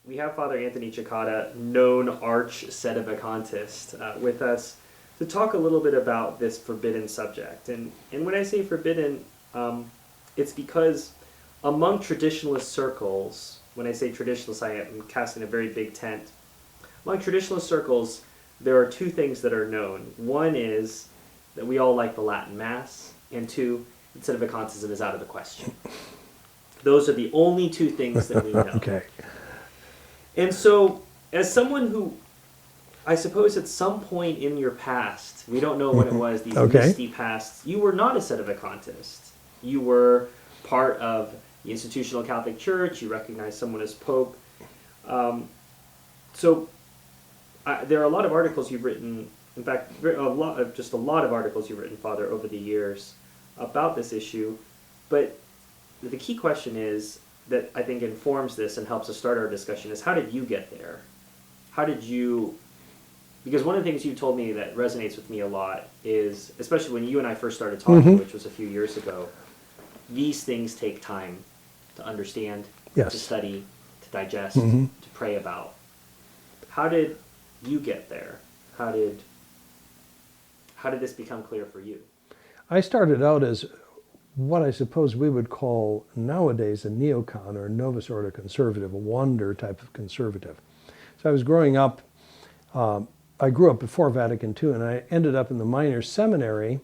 we have Father Anthony Cekada, known arch Sedevacantist, with us to talk a little bit about this forbidden subject. And when I say forbidden, it's because among traditionalist circles, when I say traditionalist, I am casting a very big tent. Among traditionalist circles, there are two things that are known. One is that we all like the Latin Mass, and two, that Sedevacantism is out of the question. Those are the only two things that we know. Okay. And so, as someone who, I suppose at some point in your past, we don't know when it was, these misty pasts, you were not a Sedevacantist. You were part of the institutional Catholic Church, you recognized someone as Pope. There are a lot of articles you've written, in fact, a lot of articles you've written, Father, over the years about this issue. But the key question is, that I think informs this and helps us start our discussion, is how did you get there? How did you, because one of the things you told me that resonates with me a lot is, especially when you and I first started talking, which was a few years ago, these things take time to understand, to study, to digest, to pray about. How did you get there? How did this become clear for you? I started out as what I suppose we would call nowadays a neocon or Novus Ordo conservative, a wander type of conservative. So I was growing up, I grew up before Vatican II, and I ended up in the minor seminary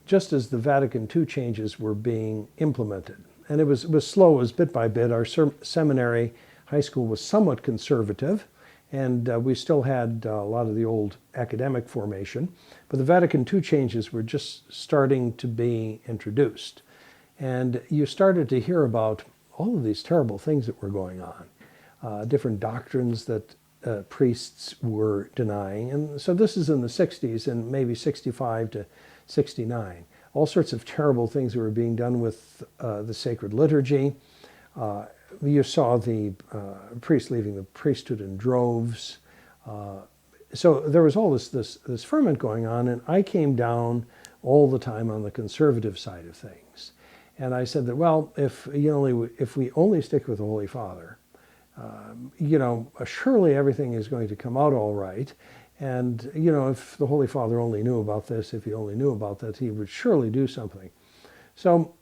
just as the Vatican II changes were being implemented. And it was slow, it was bit by bit. Our seminary, high school, was somewhat conservative, and we still had a lot of the old academic formation. But the Vatican II changes were just starting to be introduced. And you started to hear about all of these terrible things that were going on, different doctrines that priests were denying. And so this is in the 60s and maybe 65 to 69. All sorts of terrible things were being done with the sacred liturgy. You saw the priests leaving the priesthood in droves. So there was all this ferment going on, and I came down all the time on the conservative side of things. And I said that, well, if we only stick with the Holy Father, surely everything is going to come out all right. And, if the Holy Father only knew about this, if he only knew about that, he would surely do something. So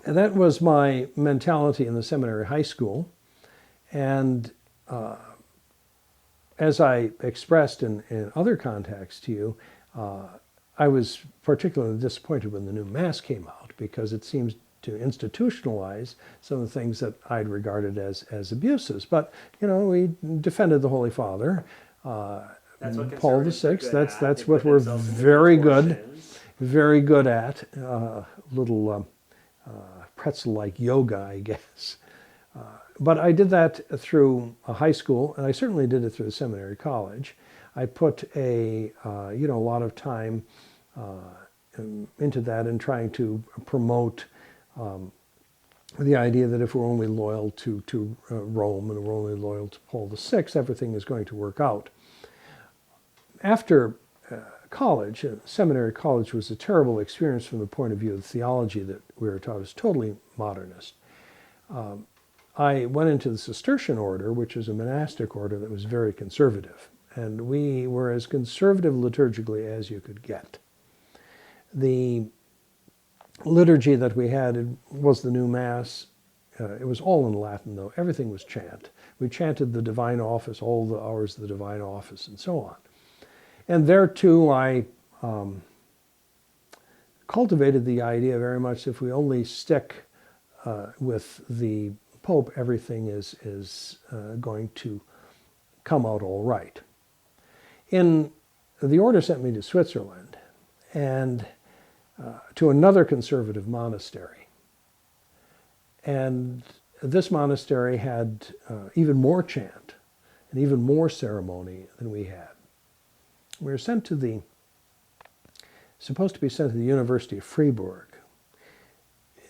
that was my mentality in the seminary high school. And as I expressed in other contexts to you, I was particularly disappointed when the new Mass came out, because it seems to institutionalize some of the things that I'd regarded as abuses. But, we defended the Holy Father, Paul VI. That's what we're very good at. Little pretzel-like yoga, I guess. But I did that through a high school, and I certainly did it through the seminary college. I put a lot of time into that and trying to promote the idea that if we're only loyal to Rome and we're only loyal to Paul VI, everything is going to work out. After college, seminary college was a terrible experience from the point of view of theology that we were taught. It was totally modernist. I went into the Cistercian order, which is a monastic order that was very conservative. And we were as conservative liturgically as you could get. The liturgy that we had was the new Mass. It was all in Latin, though. Everything was chant. We chanted the divine office, all the hours of the divine office, and so on. And there, too, I cultivated the idea very much, if we only stick with the Pope, everything is going to come out all right. The order sent me to Switzerland and to another conservative monastery. And this monastery had even more chant and even more ceremony than we had. We were supposed to be sent to the University of Freiburg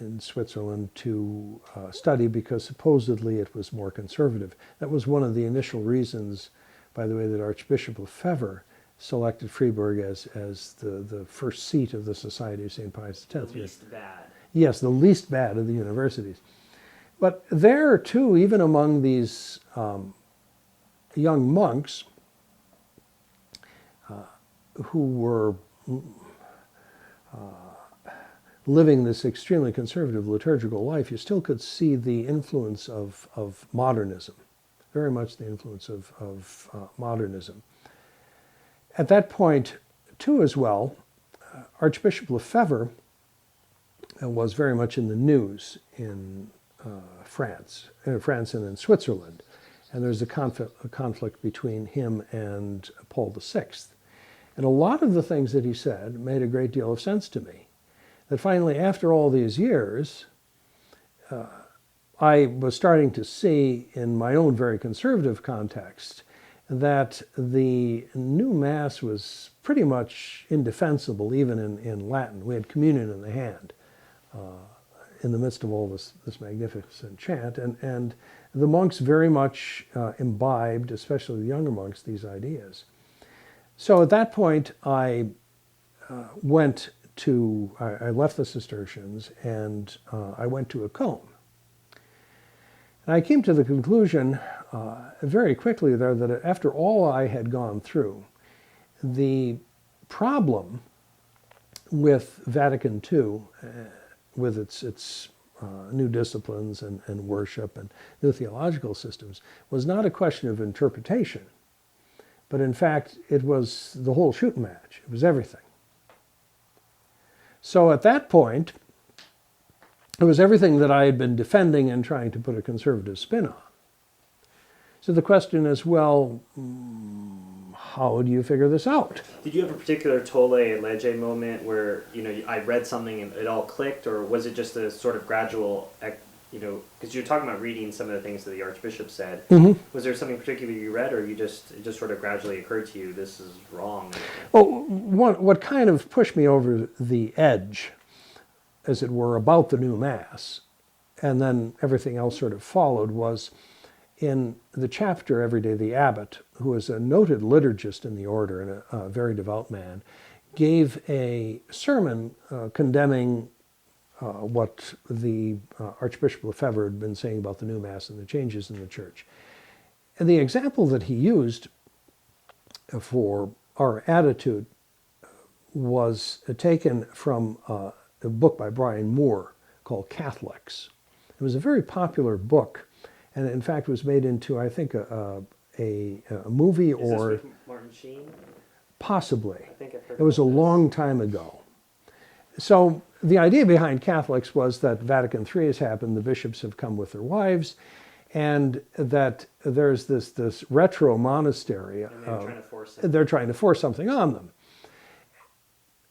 in Switzerland to study, because supposedly it was more conservative. That was one of the initial reasons, by the way, that Archbishop Lefebvre selected Freiburg as the first seat of the Society of St. Pius X. The least bad. Yes, the least bad of the universities. But there, too, even among these young monks who were living this extremely conservative liturgical life, you still could see the influence of modernism, very much the influence of modernism. At that point, too, as well, Archbishop Lefebvre was very much in the news in France and in Switzerland. And there's a conflict between him and Paul VI. And a lot of the things that he said made a great deal of sense to me. That finally, after all these years, I was starting to see in my own very conservative context that the new Mass was pretty much indefensible, even in Latin. We had communion in the hand in the midst of all this magnificent chant. And the monks very much imbibed, especially the younger monks, these ideas. So at that point, I left the Cistercians and I went to a Cone. And I came to the conclusion very quickly there that after all I had gone through, the problem with Vatican II, with its new disciplines and worship and new theological systems, was not a question of interpretation, but in fact it was the whole shooting match. It was everything. So at that point, it was everything that I had been defending and trying to put a conservative spin on. So the question is, well, how do you figure this out? Did you have a particular tolle e lege moment where, I read something and it all clicked, or was it just a sort of gradual, because you're talking about reading some of the things that the Archbishop said. Mm-hmm. Was there something particular you read, or it just sort of gradually occurred to you, this is wrong? Well, what kind of pushed me over the edge, as it were, about the new Mass, and then everything else sort of followed, was in the chapter every day, the abbot, who is a noted liturgist in the order and a very devout man, gave a sermon condemning what the Archbishop Lefebvre had been saying about the new Mass and the changes in the Church. And the example that he used for our attitude was taken from a book by Brian Moore called Catholics. It was a very popular book, and in fact was made into, I think, a movie. Is or this with Martin Sheen? Possibly. I think I've heard it was a about this. long time ago. So the idea behind Catholics was that Vatican III has happened, the bishops have come with their wives, and that there's this retro monastery. And they're trying to force it. They're trying to force something on them.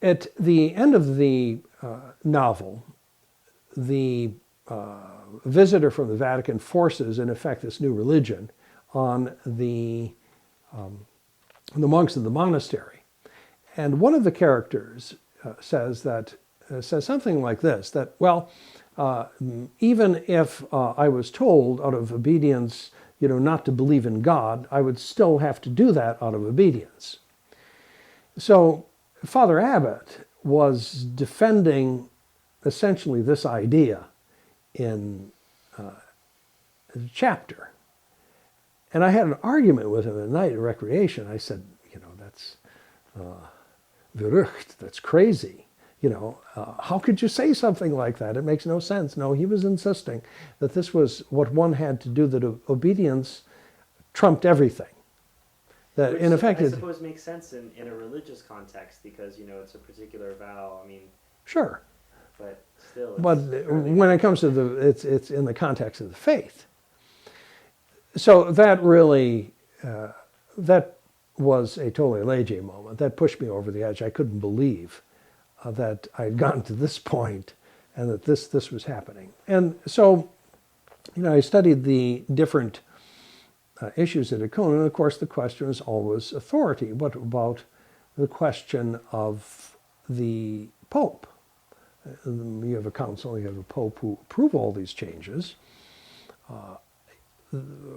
At the end of the novel, the visitor from the Vatican forces, in effect, this new religion on the monks of the monastery. And one of the characters says something like this, that, well, even if I was told out of obedience, not to believe in God, I would still have to do that out of obedience. So Father Abbot was defending essentially this idea in the chapter. And I had an argument with him at night at recreation. I said, that's verrucht, that's crazy. How could you say something like that? It makes no sense. No, he was insisting that this was what one had to do, that obedience trumped everything. That Which in effect, I suppose makes sense in a religious context, because, it's a particular vow. Sure. But still. But when it comes to it's in the context of the faith. So that really, that was a tolle lege moment. That pushed me over the edge. I couldn't believe that I'd gotten to this point and that this was happening. And so, I studied the different issues at Cone, and of course the question is always authority. What about the question of the Pope? You have a council, you have a Pope who approve all these changes.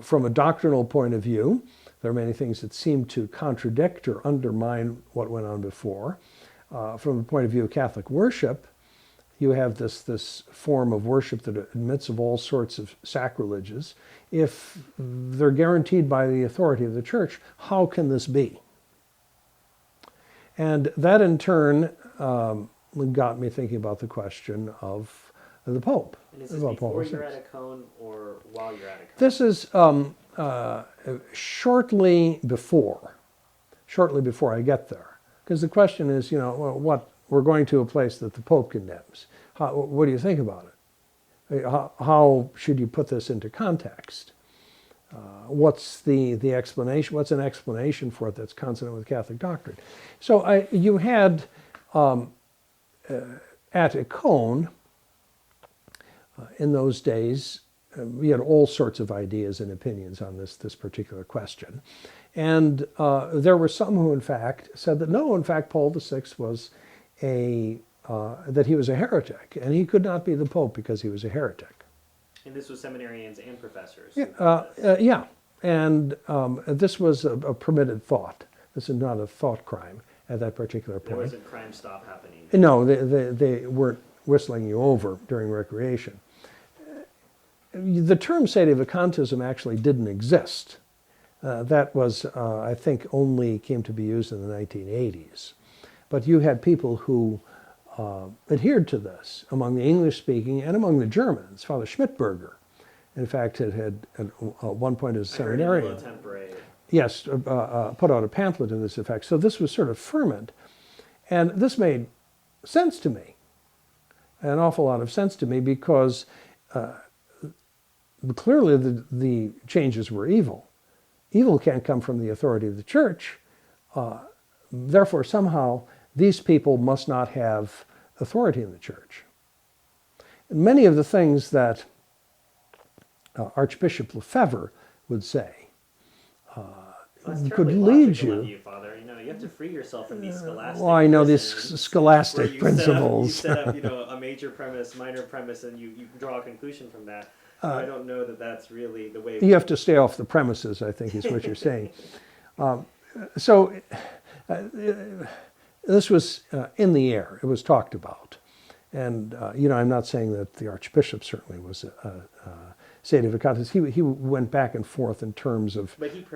From a doctrinal point of view, there are many things that seem to contradict or undermine what went on before. From the point of view of Catholic worship, you have this form of worship that admits of all sorts of sacrileges. If they're guaranteed by the authority of the church, how can this be? And that in turn got me thinking about the question of the Pope. And is this before you're at a cone or while you're at a cone? This is shortly before I get there. Because the question is, well, we're going to a place that the Pope condemns. What do you think about it? How should you put this into context? What's the explanation? What's an explanation for it that's consonant with Catholic doctrine? So you had at a cone in those days, we had all sorts of ideas and opinions on this particular question. And there were some who, in fact, said that no, in fact, Paul VI was that he was a heretic, and he could not be the Pope because he was a heretic. And this was seminarians and professors? Yeah. And this was a permitted thought. This is not a thought crime at that particular point. There wasn't crime stop happening? No, they weren't whistling you over during recreation. The term Sedevacantism actually didn't exist. That was, I think, only came to be used in the 1980s. But you had people who adhered to this among the English-speaking and among the Germans. Father Schmidberger, in fact, had at one point as a seminarian, yes, put out a pamphlet to this effect. So this was sort of ferment. And this made sense to me, an awful lot of sense to me, because clearly the changes were evil. Evil can't come from the authority of the church. Therefore, somehow, these people must not have authority in the church. And many of the things that Archbishop Lefebvre would say could lead you. Father. You have to free yourself from these scholastic. Well, I know these scholastic principles. Set up, a major premise, minor premise, and you draw a conclusion from that. I don't know that that's really the way. You have to stay off the premises, I think, is what you're saying. So this was in the air. It was talked about. And, I'm not saying that the Archbishop certainly was a Sedevacantist. He went back and forth in terms of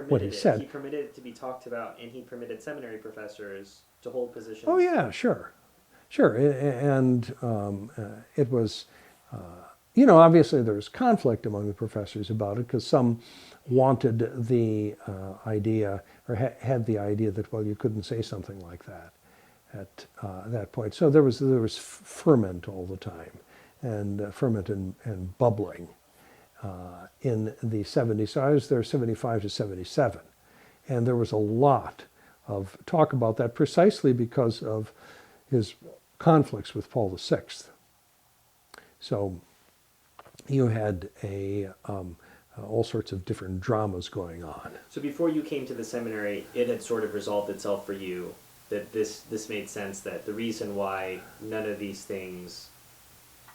what he said. He permitted it to be talked about, and he permitted seminary professors to hold positions. Oh, yeah, sure. And it was... obviously there was conflict among the professors about it, because some wanted the idea, or had the idea that, well, you couldn't say something like that at that point. So there was ferment all the time, and ferment and bubbling in the 70s. So I was there 75 to 77, and there was a lot of talk about that precisely because of his conflicts with Paul VI. So you had all sorts of different dramas going on. So before you came to the seminary, it had sort of resolved itself for you that this made sense, that the reason why none of these things,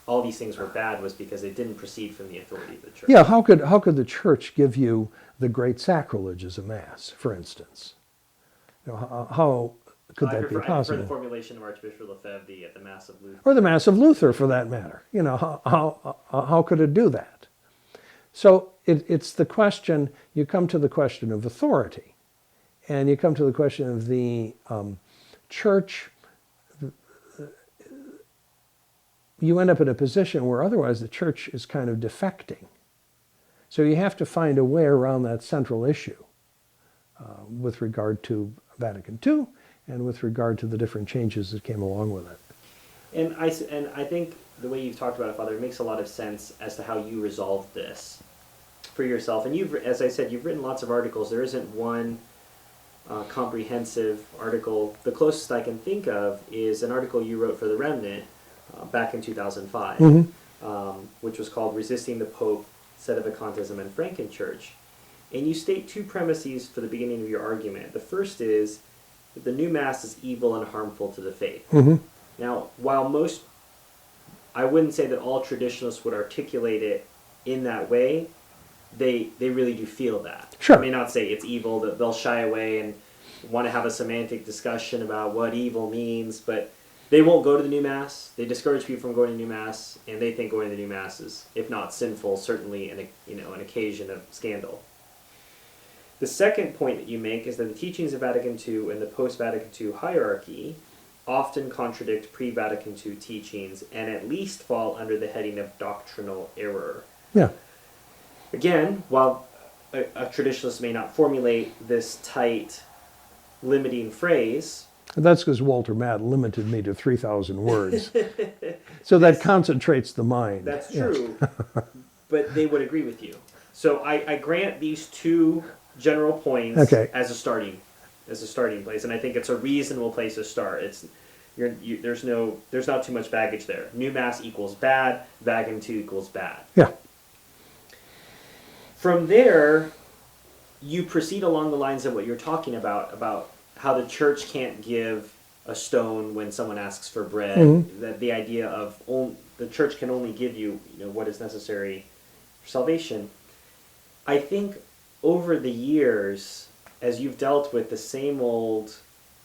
all these things were bad, was because they didn't proceed from the authority of the church. Yeah, how could the church give you the great sacrilege as a mass, for instance? How could that be possible? For the formulation of Archbishop Lefebvre at the Mass of Luther. Or the Mass of Luther, for that matter. How could it do that? So it's the question, you come to the question of authority, and you come to the question of the church. You end up in a position where otherwise the church is kind of defecting. So you have to find a way around that central issue with regard to Vatican II and with regard to the different changes that came along with it. And I think the way you've talked about it, Father, it makes a lot of sense as to how you resolved this for yourself. And as I said, you've written lots of articles. There isn't one comprehensive article. The closest I can think of is an article you wrote for The Remnant back in 2005, which was called Resisting the Pope, Sedevacantism, and Frankenchurch. And you state two premises for the beginning of your argument. The first is that the new Mass is evil and harmful to the faith. Now, while I wouldn't say that all traditionalists would articulate it in that way, they really do feel that. Sure. They may not say it's evil, that they'll shy away and want to have a semantic discussion about what evil means, but they won't go to the new Mass. They discourage people from going to new Mass, and they think going to the new Mass is, if not sinful, certainly an occasion of scandal. The second point that you make is that the teachings of Vatican II and the post-Vatican II hierarchy often contradict pre-Vatican II teachings and at least fall under the heading of doctrinal error. Yeah. Again, while a traditionalist may not formulate this tight, limiting phrase. That's because Walter Matt limited me to 3,000 words. So that concentrates the mind. That's true, but they would agree with you. So I grant these two general points as a starting place, and I think it's a reasonable place to start. There's not too much baggage there. New Mass equals bad, Vatican II equals bad. Yeah. From there, you proceed along the lines of what you're talking about how the church can't give a stone when someone asks for bread. Mm-hmm. That the idea of the church can only give you, what is necessary for salvation. I think over the years, as you've dealt with the same old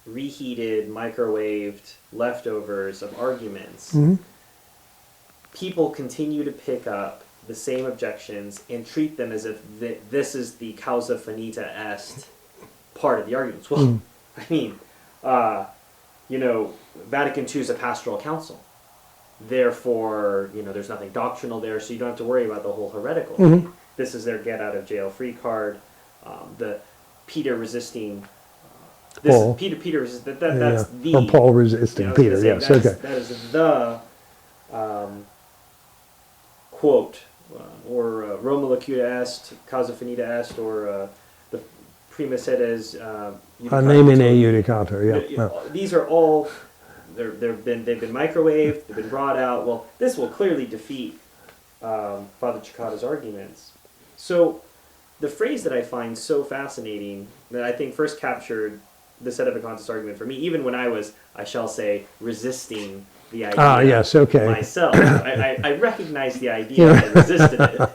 reheated, microwaved leftovers of arguments, mm-hmm. people continue to pick up the same objections and treat them as if this is the causa finita est part of the arguments. Well, I mean, Vatican II is a pastoral council. Therefore, there's nothing doctrinal there, so you don't have to worry about the whole heretical thing. Mm-hmm. This is their get out of jail free card. The Peter resisting. Paul. Peter resisting. That's the. Or Paul resisting Peter. Yes. That is the quote, or Roma locuta est, causa finita est, or the prima sedes. Nemine judicator. Yeah. These are all. They've been microwaved. They've been brought out. Well, this will clearly defeat Father Cekada's arguments. So, the phrase that I find so fascinating, that I think first captured the Sedevacantism argument for me, even when I was, I shall say, resisting the idea myself. I recognized the idea, I resisted it.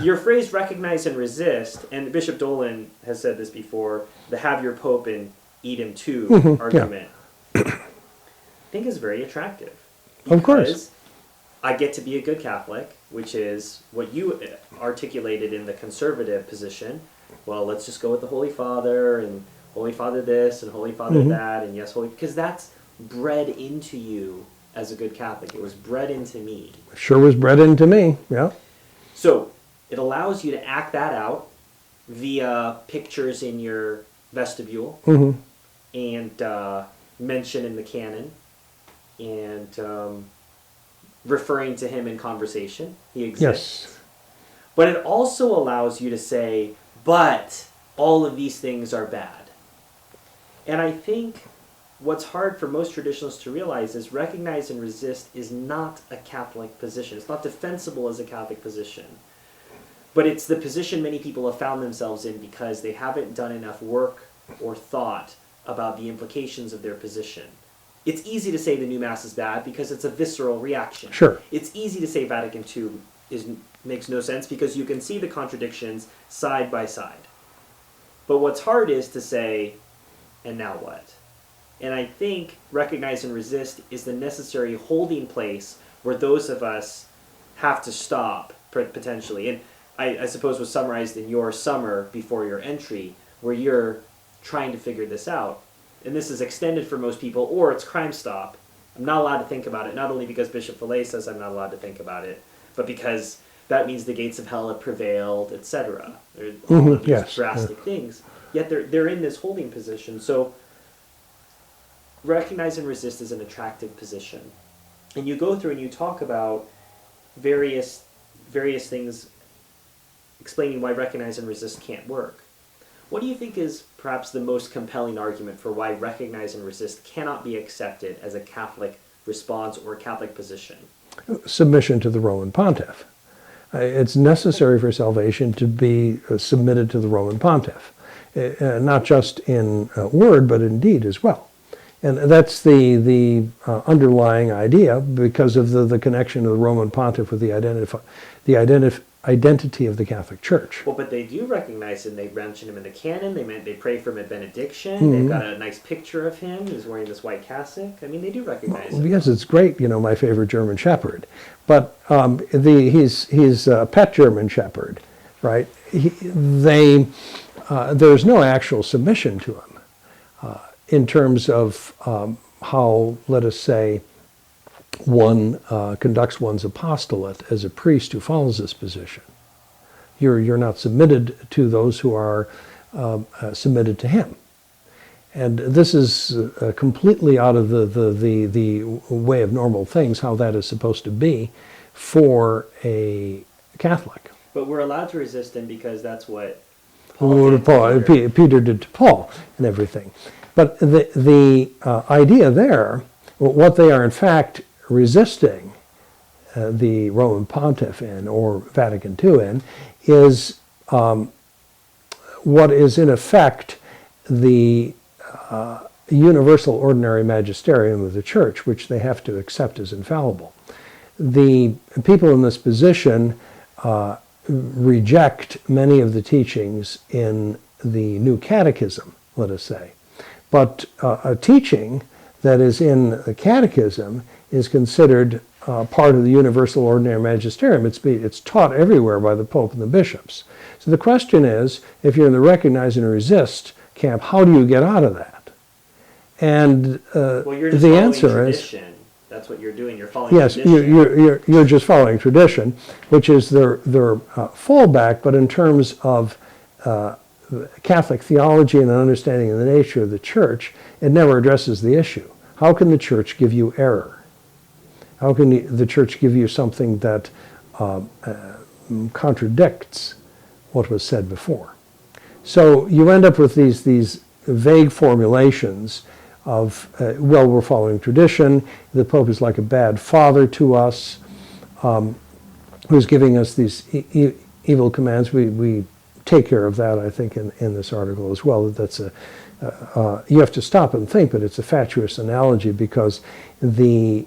Your phrase, recognize and resist, and Bishop Dolan has said this before, the have your Pope and eat him too argument, I think is very attractive. Of course. I get to be a good Catholic, which is what you articulated in the conservative position. Well, let's just go with the Holy Father, and Holy Father this, and Holy Father that, and yes, Holy... Because that's bred into you as a good Catholic. It was bred into me. Sure was bred into me, yeah. So, it allows you to act that out via pictures in your vestibule, and mention in the canon, and... referring to him in conversation. He exists. Yes. But it also allows you to say, but all of these things are bad. And I think what's hard for most traditionalists to realize is recognize and resist is not a Catholic position. It's not defensible as a Catholic position. But it's the position many people have found themselves in because they haven't done enough work or thought about the implications of their position. It's easy to say the new Mass is bad because it's a visceral reaction. Sure. It's easy to say Vatican II makes no sense because you can see the contradictions side by side. But what's hard is to say, and now what? And I think recognize and resist is the necessary holding place where those of us have to stop, potentially. And I suppose was summarized in your summer before your entry, where you're trying to figure this out. And this is extended for most people, or it's Crime Stop. I'm not allowed to think about it, not only because Bishop Fillet says I'm not allowed to think about it, but because that means the gates of hell have prevailed, etc. There are all of these drastic things. Yet they're in this holding position. So recognize and resist is an attractive position. And you go through and you talk about various things explaining why recognize and resist can't work. What do you think is perhaps the most compelling argument for why recognize and resist cannot be accepted as a Catholic response or a Catholic position? Submission to the Roman Pontiff. It's necessary for salvation to be submitted to the Roman Pontiff, not just in word, but in deed as well. And that's the underlying idea because of the connection of the Roman Pontiff with the identity of the Catholic Church. Well, but they do recognize him. They mention him in the canon. They pray for him at benediction. They've got a nice picture of him. He's wearing this white cassock. I mean, they do recognize him. Yes, it's great. My favorite German Shepherd, but he's a pet German Shepherd, right? There's no actual submission to him in terms of how, let us say, one conducts one's apostolate as a priest who follows this position. You're not submitted to those who are submitted to him. And this is completely out of the way of normal things, how that is supposed to be for a Catholic. But we're allowed to resist him because that's what Peter did to Paul and everything. But the idea there, what they are in fact resisting the Roman Pontiff in, or Vatican II in, is what is in effect the universal ordinary magisterium of the Church, which they have to accept as infallible. The people in this position reject many of the teachings in the New Catechism, let us say. But a teaching that is in the Catechism is considered part of the universal ordinary magisterium. It's taught everywhere by the Pope and the bishops. So the question is, if you're in the recognize and resist camp, how do you get out of that? And well, you're just the following answer tradition. is, that's what you're doing. You're following yes, tradition. you're just following tradition, which is their fallback. But in terms of Catholic theology and an understanding of the nature of the Church, it never addresses the issue. How can the Church give you error? How can the Church give you something that contradicts what was said before? So you end up with these vague formulations of, well, we're following tradition, the Pope is like a bad father to us, who's giving us these evil commands. We take care of that, I think, in this article as well. That's you have to stop and think, but it's a fatuous analogy, because your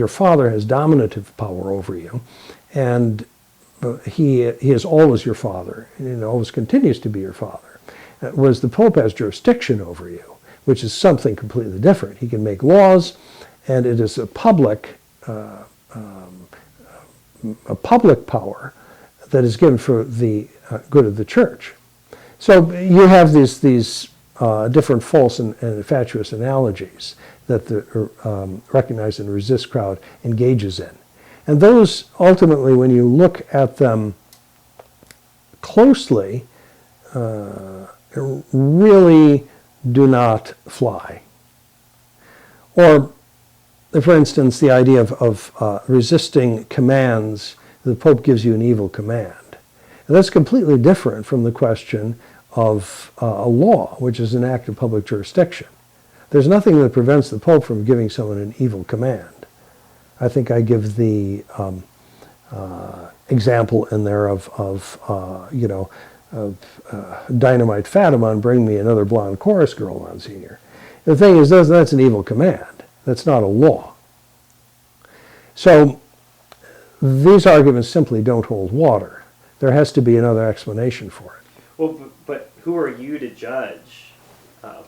father has dominative power over you, and he is always your father, and always continues to be your father. Whereas the Pope has jurisdiction over you, which is something completely different. He can make laws, and it is a public power that is given for the good of the Church. So you have these different false and fatuous analogies that the recognize and resist crowd engages in. And those, ultimately, when you look at them closely, really do not fly. Or, for instance, the idea of resisting commands. The Pope gives you an evil command. And that's completely different from the question of a law, which is an act of public jurisdiction. There's nothing that prevents the Pope from giving someone an evil command. I think I give the example in there of Dynamite Fatima and bring me another blonde chorus girl, Monsignor. The thing is, that's an evil command. That's not a law. So these arguments simply don't hold water. There has to be another explanation for it. Well, but who are you to judge,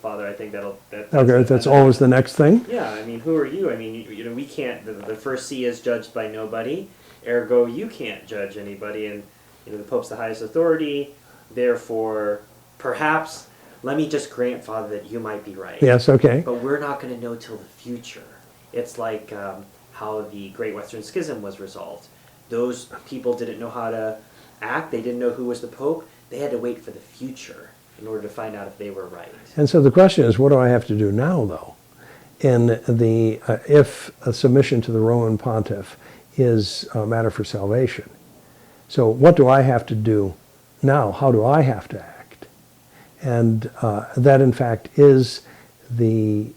Father? I think that's always the next thing. Yeah, I mean, who are you? I mean, we can't. The first see is judged by nobody. Ergo, you can't judge anybody, and the Pope's the highest authority. Therefore, perhaps, let me just grant, Father, that you might be right. Yes, okay. But we're not going to know till the future. It's like how the Great Western Schism was resolved. Those people didn't know how to act. They didn't know who was the Pope. They had to wait for the future in order to find out if they were right. And so the question is, what do I have to do now, though? If a submission to the Roman Pontiff is a matter for salvation. So what do I have to do now? How do I have to act? And that, in fact, is the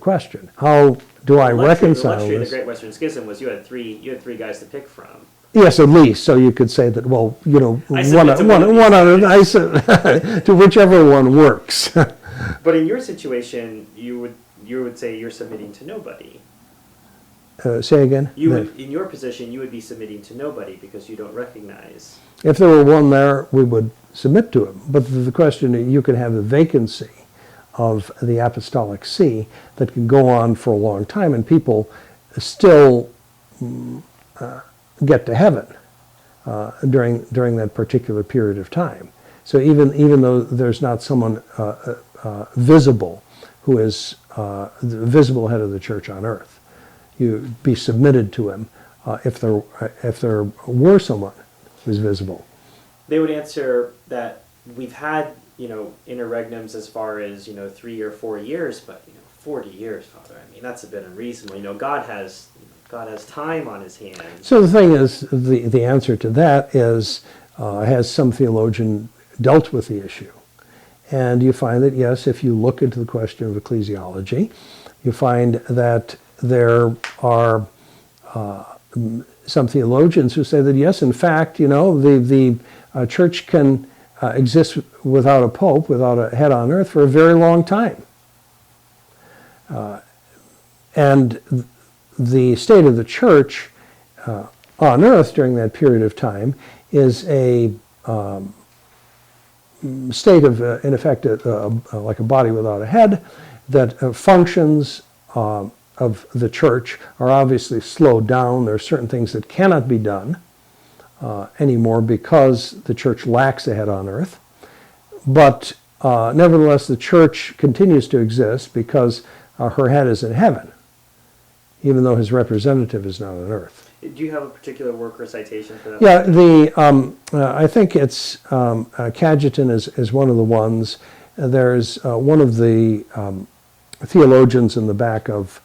question. How do I reconcile this? The luxury of the this? Great Western Schism was you had three guys to pick from. Yes, at least. So you could say that, well, one to whichever one works. But in your situation, you would say you're submitting to nobody. Say again? You would, in your position, you would be submitting to nobody because you don't recognize. If there were one there, we would submit to him. But the question, you could have the vacancy of the apostolic see that can go on for a long time, and people still get to heaven during that particular period of time. So even though there's not someone visible who is the visible head of the church on earth, you'd be submitted to him if there were someone who's visible. They would answer that we've had, interregnums as far as, 3 or 4 years, but 40 years, Father. I mean, that's a bit unreasonable. God has time on his hands. So the thing is, the answer to that is, has some theologian dealt with the issue? And you find that, yes, if you look into the question of ecclesiology, you find that there are some theologians who say that, yes, in fact, the church can exist without a pope, without a head on earth for a very long time. And the state of the church on earth during that period of time is a state of, in effect, like a body without a head, that functions of the church are obviously slowed down. There are certain things that cannot be done anymore because the church lacks a head on earth. But nevertheless, the church continues to exist because her head is in heaven, even though his representative is not on earth. Do you have a particular work or citation for that? Yeah, I think it's Cajetan is one of the ones. There's one of the theologians in the back of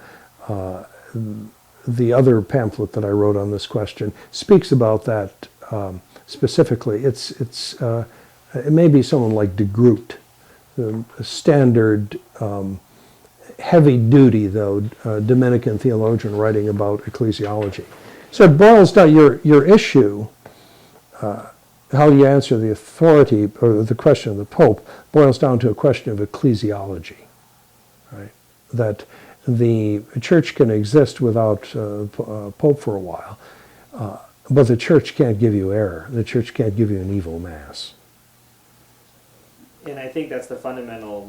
the other pamphlet that I wrote on this question speaks about that specifically. It may be someone like de Groot, a standard heavy-duty, though, Dominican theologian writing about ecclesiology. So it boils down, your issue, how you answer the authority, or the question of the Pope, boils down to a question of ecclesiology, right? That the church can exist without Pope for a while, but the church can't give you error. The church can't give you an evil mass. And I think that's the fundamental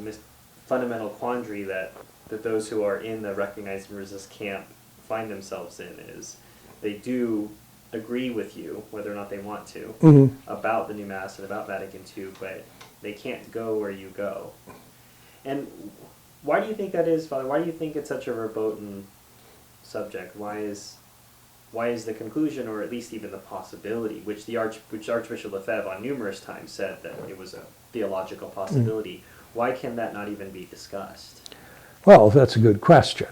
quandary that those who are in the Recognize and Resist camp find themselves in, is they do agree with you, whether or not they want to, about the new Mass and about Vatican II, but they can't go where you go. And why do you think that is, Father? Why do you think it's such a verboten subject? Why is the conclusion, or at least even the possibility, which Archbishop Lefebvre on numerous times said that it was a theological possibility, why can that not even be discussed? Well, that's a good question,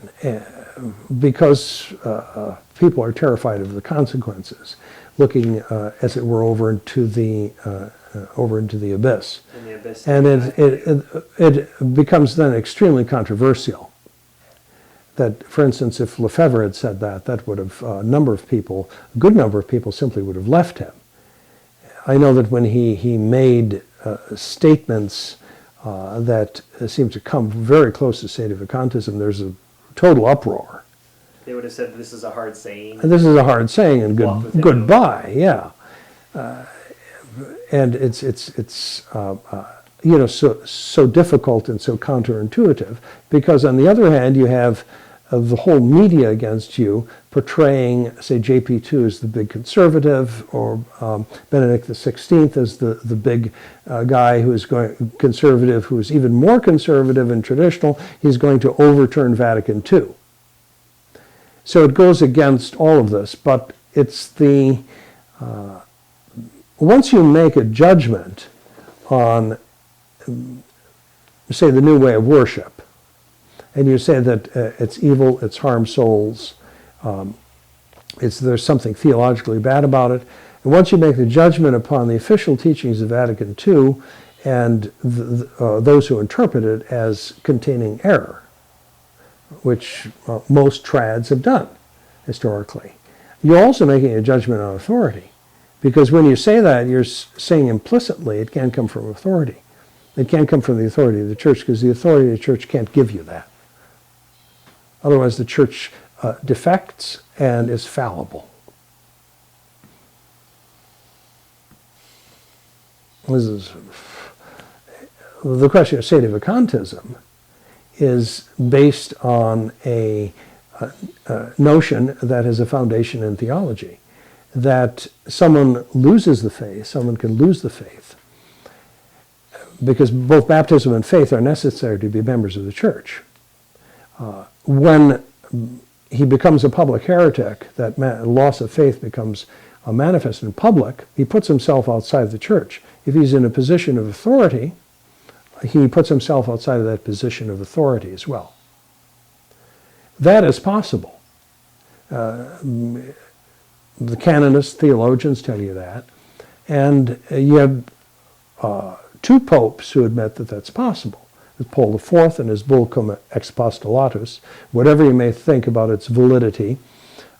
because people are terrified of the consequences, looking, as it were, over into the abyss. In the abyss. And it becomes then extremely controversial. That, for instance, if Lefebvre had said that would have, a good number of people simply would have left him. I know that when he made statements that seemed to come very close to Sedevacantism, there's a total uproar. They would have said, this is a hard saying. And this is a hard saying, and goodbye, yeah. And it's so difficult and so counterintuitive, because on the other hand, you have the whole media against you portraying, say, JP2 as the big conservative, or Benedict XVI as the big guy who is conservative, who is even more conservative and traditional. He's going to overturn Vatican II. So it goes against all of this, but it's once you make a judgment on, say, the new way of worship, and you say that it's evil, it's harmed souls, there's something theologically bad about it, and once you make the judgment upon the official teachings of Vatican II and those who interpret it as containing error, which most trads have done historically, you're also making a judgment on authority. Because when you say that, you're saying implicitly it can't come from authority. It can't come from the authority of the church, because the authority of the church can't give you that. Otherwise, the church defects and is fallible. This is the question of Sedevacantism is based on a notion that has a foundation in theology, that someone loses the faith, someone can lose the faith, because both baptism and faith are necessary to be members of the church. When he becomes a public heretic, that loss of faith becomes manifest in public, he puts himself outside the church. If he's in a position of authority, he puts himself outside of that position of authority as well. That is possible. The canonist theologians tell you that. And you have two popes who admit that that's possible. Paul IV and his bull cum expostulatus, whatever you may think about its validity,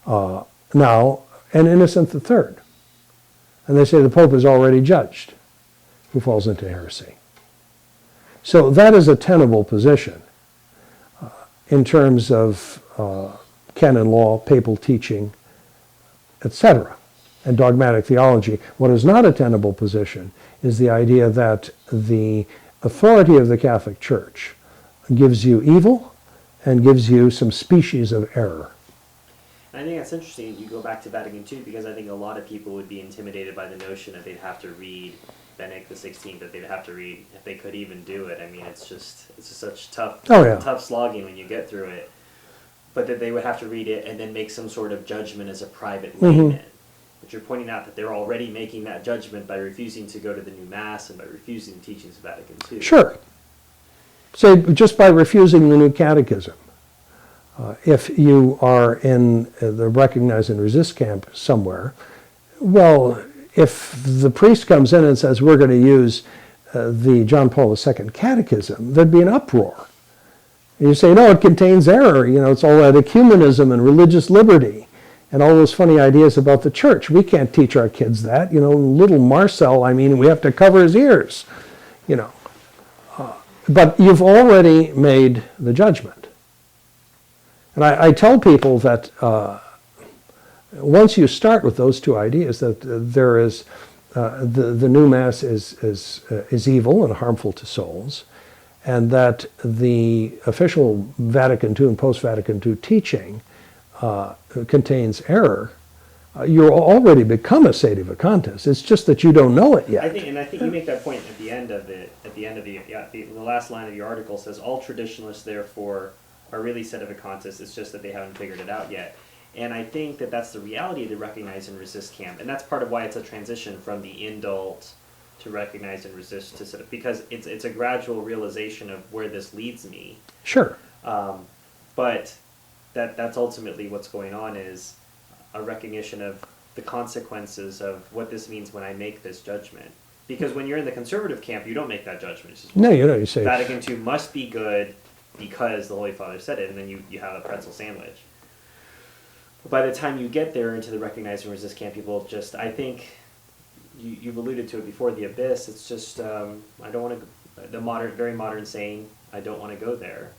now, and Innocent III. And they say the Pope is already judged who falls into heresy. So that is a tenable position in terms of canon law, papal teaching, etc., and dogmatic theology. What is not a tenable position is the idea that the authority of the Catholic Church gives you evil and gives you some species of error. I think that's interesting. You go back to Vatican II, because I think a lot of people would be intimidated by the notion that they'd have to read Benedict XVI, that they'd have to read, if they could even do it. I mean, it's just such tough slogging when you get through it. But that they would have to read it and then make some sort of judgment as a private layman. But you're pointing out that they're already making that judgment by refusing to go to the new Mass and by refusing the teachings of Vatican II. Sure. So just by refusing the new catechism. If you are in the recognize and resist camp somewhere, well, if the priest comes in and says, we're going to use the John Paul II catechism, there'd be an uproar. And you say, no, it contains error. You know, it's all that ecumenism and religious liberty and all those funny ideas about the church. We can't teach our kids that. You know, little Marcel, I mean, we have to cover his ears, you know. But you've already made the judgment. And I tell people that once you start with those two ideas, that there is the new Mass is evil and harmful to souls, and that the official Vatican II and post-Vatican II teaching contains error, you're already become a Sedevacantist. It's just that you don't know it yet. I think you make that point at the end of it. At the end of the last line of your article says, all traditionalists therefore are really Sedevacantists. It's just that they haven't figured it out yet. And I think that that's the reality of the recognize and resist camp, and that's part of why it's a transition from the indult to recognize and resist to sort of, because it's a gradual realization of where this leads me. Sure. But that's ultimately what's going on, is a recognition of the consequences of what this means when I make this judgment. Because when you're in the conservative camp, you don't make that judgment. It's just, no, you know, you say Vatican II must be good because the Holy Father said it, and then you have a pretzel sandwich. But by the time you get there into the recognize and resist camp, people just, I think, you've alluded to it before, the abyss. It's just, I don't want to, very modern saying, I don't want to go there.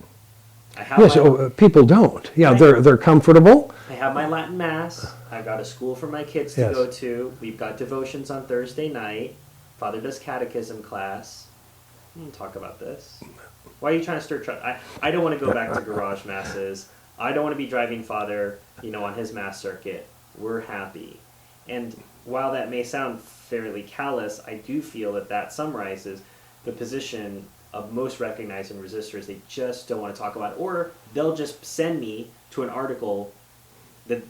I have people don't. Yeah, they're comfortable. I have my Latin Mass. I've got a school for my kids to go to. We've got devotions on Thursday night. Father does catechism class. We can talk about this. Why are you trying to stir trouble? I don't want to go back to garage masses. I don't want to be driving Father, on his mass circuit. We're happy. And while that may sound fairly callous, I do feel that summarizes the position of most recognize and resistors. They just don't want to talk about it, or they'll just send me to an article, the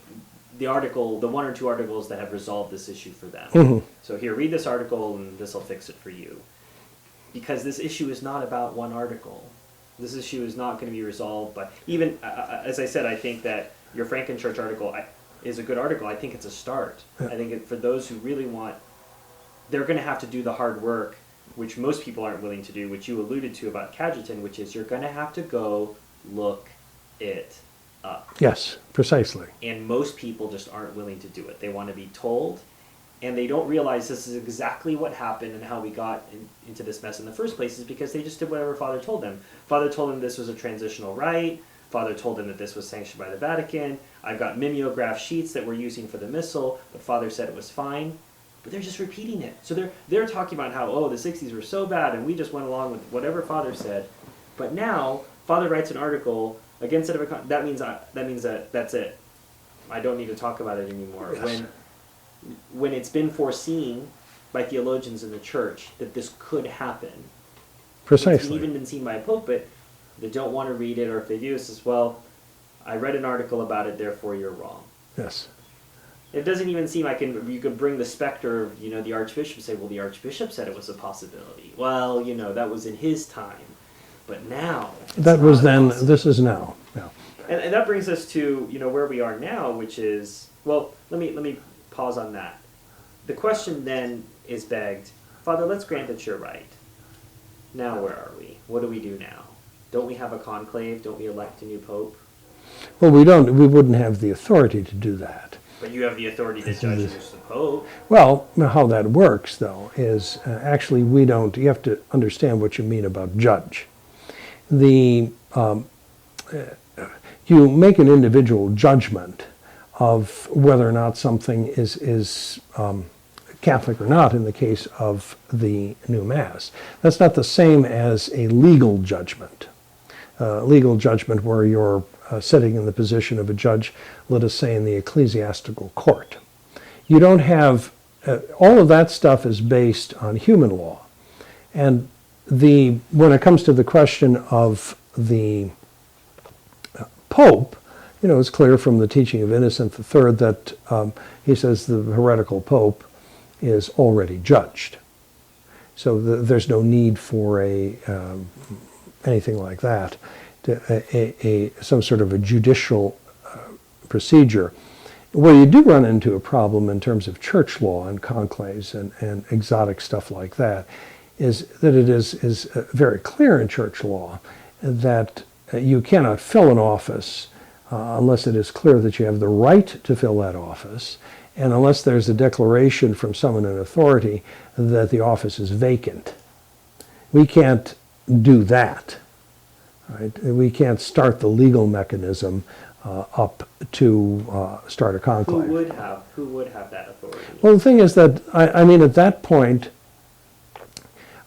one or two articles that have resolved this issue for them. Mm-hmm. So here, read this article and this will fix it for you. Because this issue is not about one article. This issue is not going to be resolved by, even, as I said, I think that your Frankenchurch article is a good article. I think it's a start. Yeah. I think for those who really want, they're going to have to do the hard work, which most people aren't willing to do, which you alluded to about Cajetan, which is you're going to have to go look it up. Yes, precisely. And most people just aren't willing to do it. They want to be told, and they don't realize this is exactly what happened and how we got into this mess in the first place, is because they just did whatever Father told them. Father told them this was a transitional rite. Father told them that this was sanctioned by the Vatican. I've got mimeograph sheets that we're using for the missal, but Father said it was fine. But they're just repeating it. So they're talking about how, oh, the 60s were so bad and we just went along with whatever Father said. But now Father writes an article against Sedevacantism. That means that that's it. I don't need to talk about it anymore. Yes. When it's been foreseen by theologians in the church that this could happen. Precisely. It's even been seen by a pope, but they don't want to read it, or if they do, it's just, well, I read an article about it, therefore you're wrong. Yes. It doesn't even seem like you could bring the specter of, the Archbishop and say, well, the Archbishop said it was a possibility. Well, that was in his time. But now... That was then, this is now. Yeah. And that brings us to, where we are now, which is... Well, let me pause on that. The question then is begged, Father, let's grant that you're right. Now where are we? What do we do now? Don't we have a conclave? Don't we elect a new pope? Well, we wouldn't have the authority to do that. But you have the authority to judge who's the pope. Well, how that works, though, is actually we don't, you have to understand what you mean about judge. You make an individual judgment of whether or not something is Catholic or not in the case of the new Mass. That's not the same as a legal judgment. Legal judgment where you're sitting in the position of a judge, let us say in the ecclesiastical court. You don't have, all of that stuff is based on human law. And when it comes to the question of the Pope, it's clear from the teaching of Innocent III that he says the heretical Pope is already judged. So there's no need for anything like that, some sort of a judicial procedure. Where you do run into a problem in terms of church law and conclaves and exotic stuff like that is that it is very clear in church law that you cannot fill an office unless it is clear that you have the right to fill that office, and unless there's a declaration from someone in authority that the office is vacant. We can't do that. Right? We can't start the legal mechanism up to start a conclave. Who would have that authority? Well, the thing is that, at that point,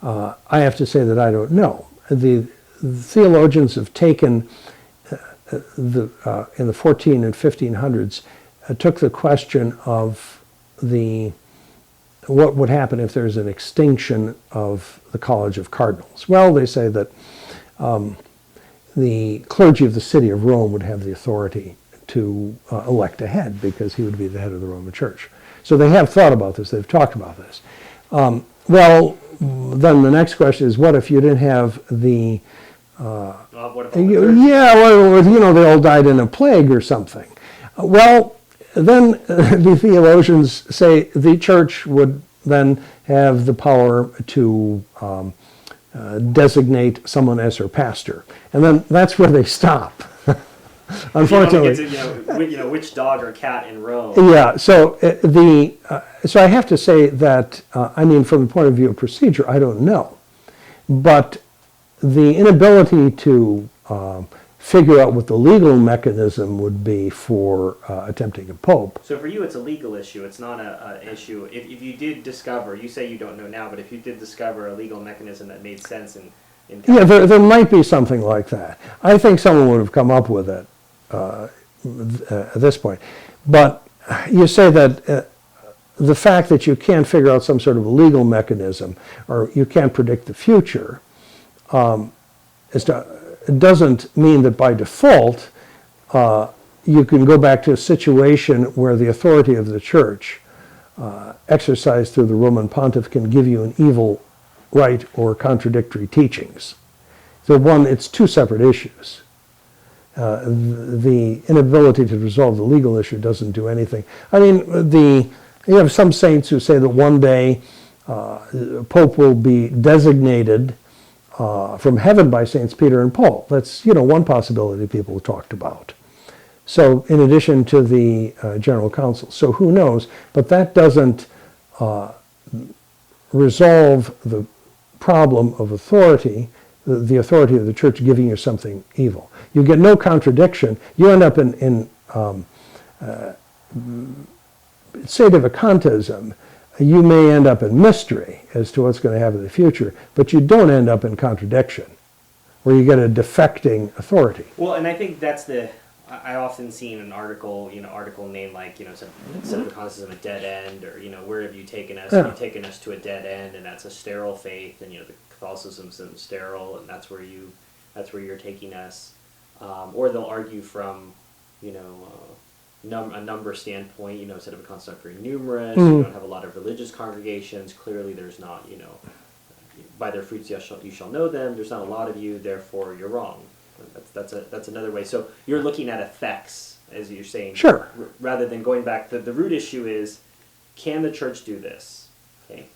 I have to say that I don't know. The theologians have taken, in the 14 and 1500s, took the question of what would happen if there's an extinction of the College of Cardinals. Well, they say that the clergy of the city of Rome would have the authority to elect a head because he would be the head of the Roman Church. So they have thought about this. They've talked about this. Well, then the next question is, what if you didn't have the... what if they all died in a plague or something. Well, then the theologians say the church would then have the power to designate someone as her pastor. And then that's where they stop. Unfortunately. Which dog or cat in Rome. Yeah, so so I have to say that, from the point of view of procedure, I don't know. But the inability to figure out what the legal mechanism would be for attempting a pope. So for you, it's a legal issue. It's not an issue. If you did discover, you say you don't know now, but if you did discover a legal mechanism that made sense in yeah, there might be something like that. I think someone would have come up with it at this point. But you say that the fact that you can't figure out some sort of legal mechanism or you can't predict the future it doesn't mean that by default you can go back to a situation where the authority of the church exercised through the Roman pontiff can give you an evil right or contradictory teachings. So it's two separate issues. The inability to resolve the legal issue doesn't do anything. You have some saints who say that one day Pope will be designated from heaven by Saints Peter and Paul. That's one possibility people have talked about. So in addition to the General Council. So who knows? But that doesn't resolve the problem of authority the authority of the church giving you something evil. You get no contradiction. You end up in Sedevacantism. You may end up in mystery as to what's going to happen in the future, but you don't end up in contradiction, where you get a defecting authority. Well, and I think that's I often see in an article, article name like, Sedevacantism a dead end, or, where have you taken us? Yeah. You've taken us to a dead end, and that's a sterile faith, and, the Catholicism's sterile, and that's where you're taking us. Or they'll argue from, a number standpoint, Sedevacantists aren't very numerous, you don't have a lot of religious congregations, clearly there's not, by their fruits you shall know them, there's not a lot of you, therefore you're wrong. That's another way. So you're looking at effects, as you're saying. Sure. Rather than going back, the root issue is, can the church do this? Okay.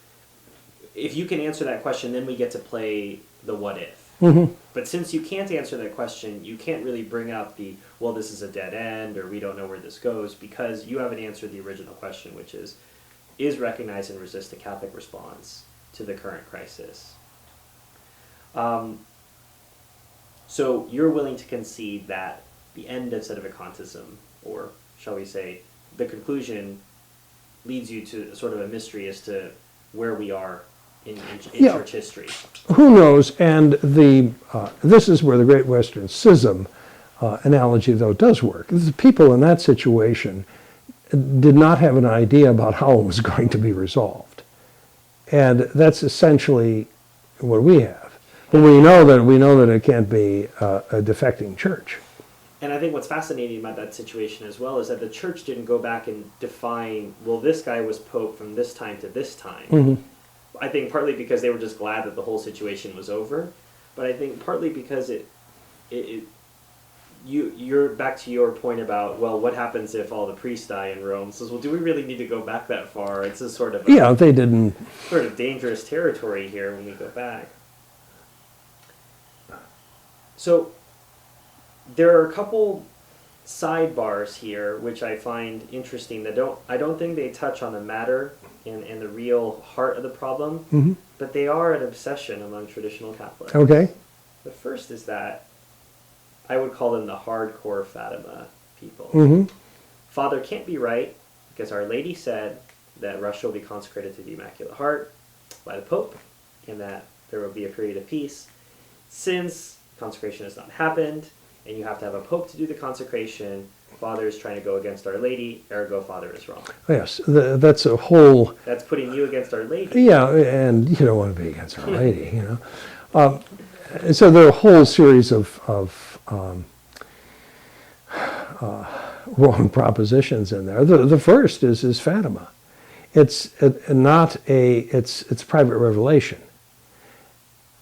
If you can answer that question, then we get to play the what if. Mm-hmm. But since you can't answer that question, you can't really bring up well, this is a dead end, or we don't know where this goes, because you haven't answered the original question, which is recognize and resist the Catholic response to the current crisis? So you're willing to concede that the end of Sedevacantism, or shall we say, the conclusion, leads you to sort of a mystery as to where we are in church history. Who knows? And this is where the Great Western Schism analogy, though, does work. The people in that situation did not have an idea about how it was going to be resolved. And that's essentially what we have. But we know that it can't be a defecting church. And I think what's fascinating about that situation as well is that the church didn't go back and define, well, this guy was pope from this time to this time. Mm-hmm. I think partly because they were just glad that the whole situation was over, but I think partly because you're back to your point about, well, what happens if all the priests die in Rome? Says, well, do we really need to go back that far? It's a sort of they didn't sort of dangerous territory here when we go back. So there are a couple sidebars here which I find interesting that I don't think they touch on the matter and the real heart of the problem, mm-hmm. but they are an obsession among traditional Catholics. Okay. The first is that I would call them the hardcore Fatima people. Mm-hmm. Father can't be right because Our Lady said that Russia will be consecrated to the Immaculate Heart by the Pope, and that there will be a period of peace. Since consecration has not happened, and you have to have a pope to do the consecration, Father is trying to go against Our Lady, ergo Father is wrong. Yes, that's a whole... That's putting you against Our Lady. Yeah, and you don't want to be against Our Lady, so there are a whole series of wrong propositions in there. The first is Fatima. It's private revelation.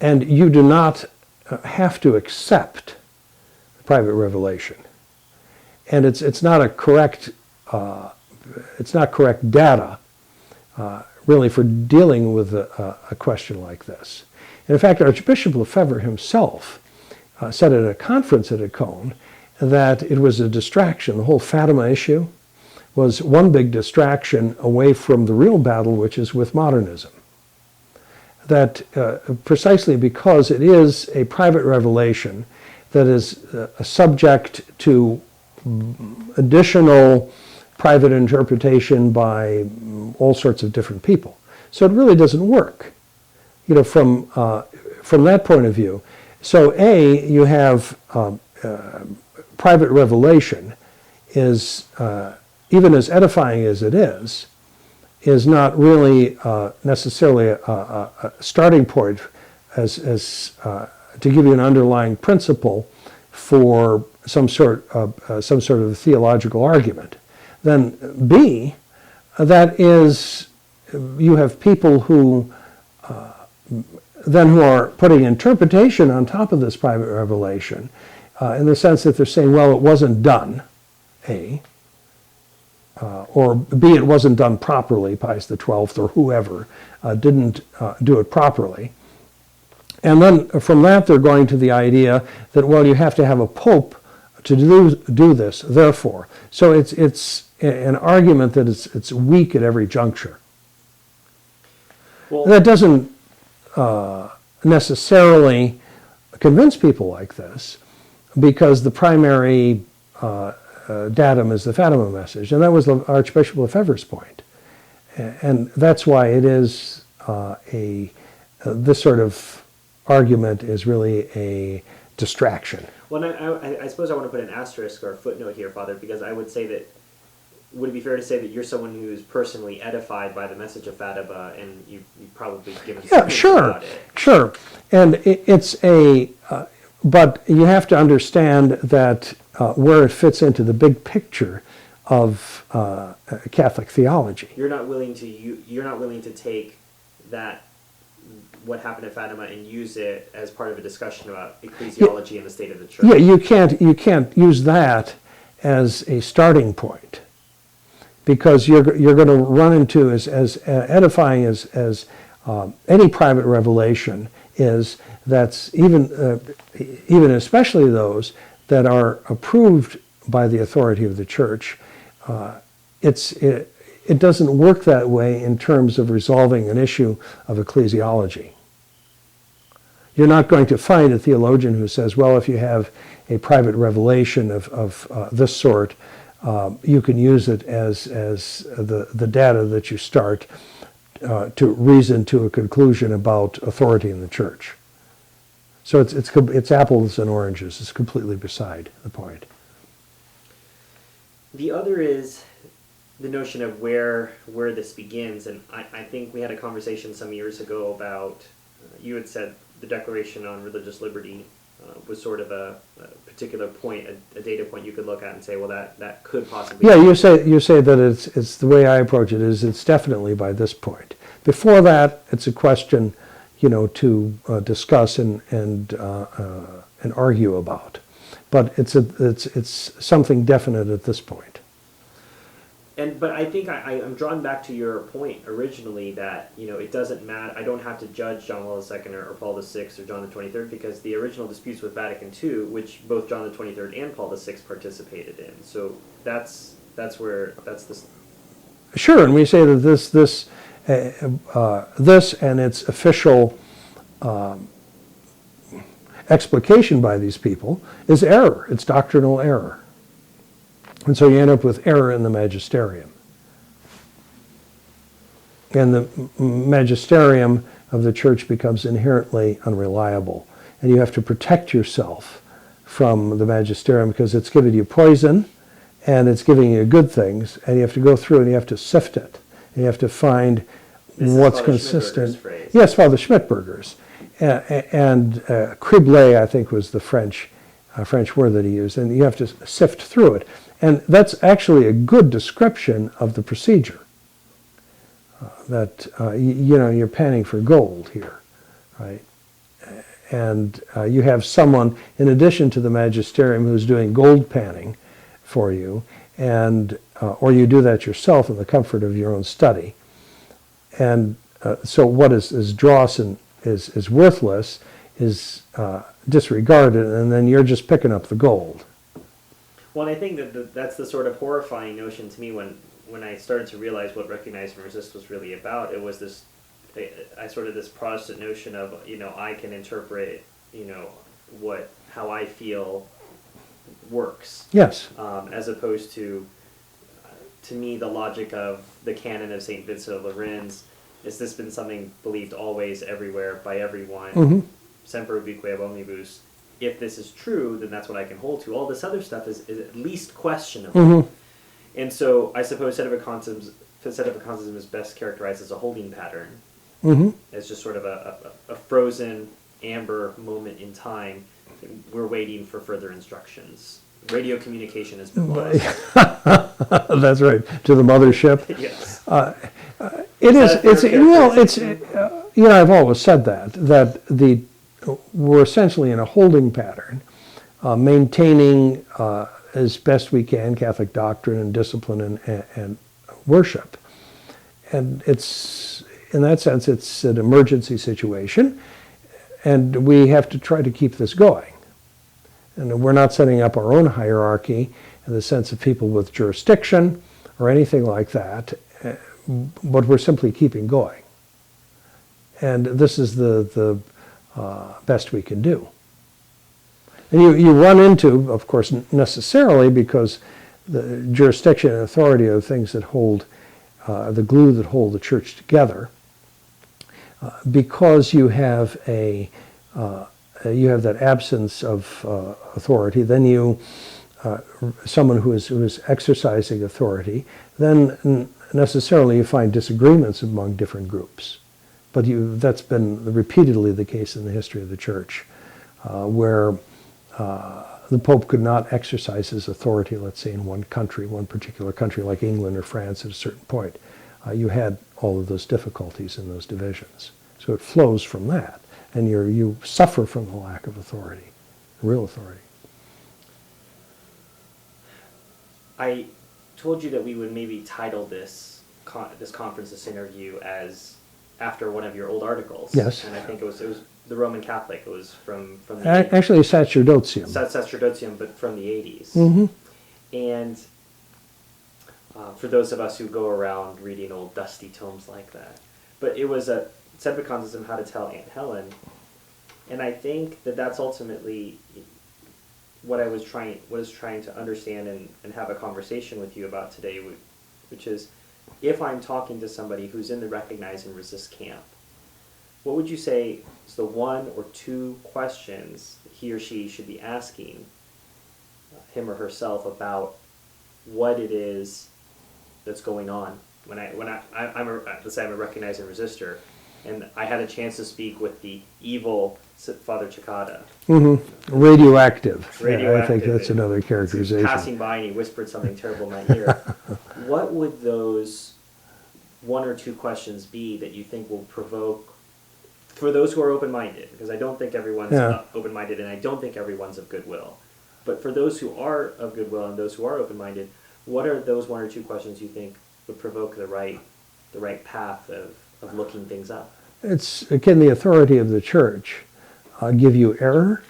And you do not have to accept private revelation, and it's not correct data really for dealing with a question like this. And in fact, Archbishop Lefebvre himself said at a conference at Econ that it was a distraction. The whole Fatima issue was one big distraction away from the real battle, which is with modernism. That precisely because it is a private revelation that is subject to additional private interpretation by all sorts of different people. So it really doesn't work, from that point of view. So you have private revelation is, even as edifying as it is not really necessarily a starting point as to give you an underlying principle for some sort of theological argument. Then B, that is, you have people who are putting interpretation on top of this private revelation, in the sense that they're saying, well, it wasn't done, A, or B, it wasn't done properly, Pius XII or whoever didn't do it properly. And then from that they're going to the idea that, well, you have to have a pope to do this, therefore. So it's an argument that it's weak at every juncture. Well, that doesn't necessarily convince people like this because the primary datum is the Fatima message, and that was Archbishop Lefebvre's point. And that's why it is this sort of argument is really a distraction. Well, I suppose I want to put an asterisk or a footnote here, Father, because I would say that, would it be fair to say that you're someone who is personally edified by the message of Fatima, and you've probably given some about it? Sure. And it's but you have to understand that where it fits into the big picture of Catholic theology. You're not willing to take that, what happened at Fatima, and use it as part of a discussion about ecclesiology and the state of the church. Yeah, you can't use that as a starting point, because you're going to run into as edifying as any private revelation is. That's even especially those that are approved by the authority of the church. It doesn't work that way in terms of resolving an issue of ecclesiology. You're not going to find a theologian who says, well, if you have a private revelation of this sort, you can use it as the data that you start to reason to a conclusion about authority in the church. So it's apples and oranges. It's completely beside the point. The other is the notion of where this begins, and I think we had a conversation some years ago about, you had said the Declaration on Religious Liberty was sort of a particular point, a data point you could look at and say, well, that could possibly. Yeah, you say that it's the way I approach it is it's definitely by this point. Before that, it's a question, to discuss and argue about, but it's something definite at this point. But I think I'm drawn back to your point originally that, it doesn't matter. I don't have to judge John Paul II or Paul VI or John the 23rd, because the original disputes with Vatican II, which both John the 23rd and Paul VI participated in. So that's this. Sure, and we say that this and its official explication by these people is error. It's doctrinal error. And so you end up with error in the magisterium. And the magisterium of the church becomes inherently unreliable. And you have to protect yourself from the magisterium because it's giving you poison and it's giving you good things. And you have to go through and you have to sift it. And you have to find what's consistent. Yes, Father Schmidtberger's. And criblé, I think, was the French word that he used. And you have to sift through it. And that's actually a good description of the procedure. That, you're panning for gold here, right? And you have someone, in addition to the magisterium, who's doing gold panning for you, and or you do that yourself in the comfort of your own study. And so what is dross and is worthless is disregarded, and then you're just picking up the gold. Well, and I think that's the sort of horrifying notion to me when I started to realize what Recognize and Resist was really about. It was this Protestant notion of, I can interpret, how I feel works. Yes. As opposed to me, the logic of the canon of St. Vincent of Lerins, has this been something believed always, everywhere, by everyone? Mm-hmm. Semper ubique ab omnibus. If this is true, then that's what I can hold to. All this other stuff is at least questionable. Mm-hmm. And so I suppose Sedevacantism is best characterized as a holding pattern. Mm-hmm. As just sort of a frozen amber moment in time. We're waiting for further instructions. Radio communication has been lost. That's right. To the mothership. Yes. I've always said that we're essentially in a holding pattern, maintaining as best we can Catholic doctrine and discipline and worship. And it's, in that sense, it's an emergency situation, and we have to try to keep this going. And we're not setting up our own hierarchy in the sense of people with jurisdiction or anything like that, but we're simply keeping going. And this is the best we can do. And you run into, of course, necessarily, because the jurisdiction and authority are the things that hold, the glue that hold the church together. Because you have that absence of authority, then someone who is exercising authority, then necessarily you find disagreements among different groups. But that's been repeatedly the case in the history of the church, where the Pope could not exercise his authority, let's say, in one country, one particular country like England or France at a certain point. You had all of those difficulties and those divisions. So it flows from that, and you suffer from the lack of authority, real authority. I told you that we would maybe title this conference, this interview, as after one of your old articles. Yes. And I think it was the Roman Catholic. It was from the Actually, Sacerdotium. Sacerdotium, but from the 80s. Mm-hmm. And for those of us who go around reading old dusty tomes like that, but it was a Sedevacantism, How to Tell Aunt Helen, and I think that that's ultimately what I was trying to understand and have a conversation with you about today, which is, if I'm talking to somebody who's in the recognize and resist camp, what would you say is the one or two questions he or she should be asking him or herself about what it is that's going on? Let's say I'm a recognize and resistor, and I had a chance to speak with the evil Father Cekada. Mm-hmm. Radioactive. Radioactive. Yeah, I think that's another characterization. Passing by and he whispered something terrible in my ear. What would those one or two questions be that you think will provoke, for those who are open-minded, because I don't think everyone's open-minded, and I don't think everyone's of goodwill, but for those who are of goodwill and those who are open-minded, what are those one or two questions you think would provoke the right path of looking things up? Can the authority of the church give you error?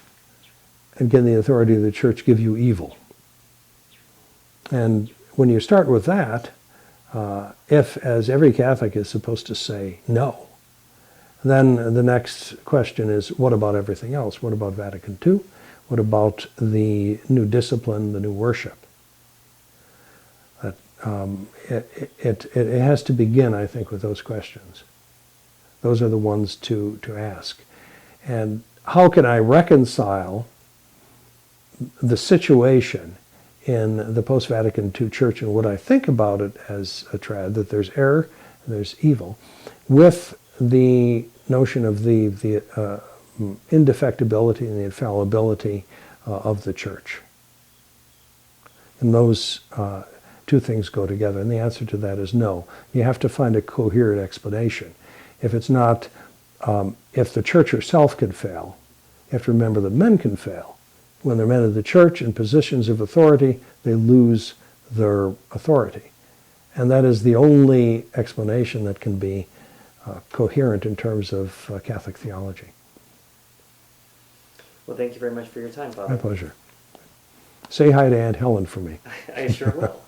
And can the authority of the church give you evil? And when you start with that, if, as every Catholic is supposed to say, no, then the next question is, what about everything else? What about Vatican II? What about the new discipline, the new worship? It has to begin, I think, with those questions. Those are the ones to ask. And how can I reconcile the situation in the post-Vatican II church and what I think about it as a trad, that there's error and there's evil, with the notion of the indefectibility and the infallibility of the church? And those two things go together. And the answer to that is no. You have to find a coherent explanation. If it's not, if the church herself can fail, you have to remember that men can fail. When they're men of the church in positions of authority, they lose their authority. And that is the only explanation that can be coherent in terms of Catholic theology. Well, thank you very much for your time, Father. My pleasure. Say hi to Aunt Helen for me. I sure will.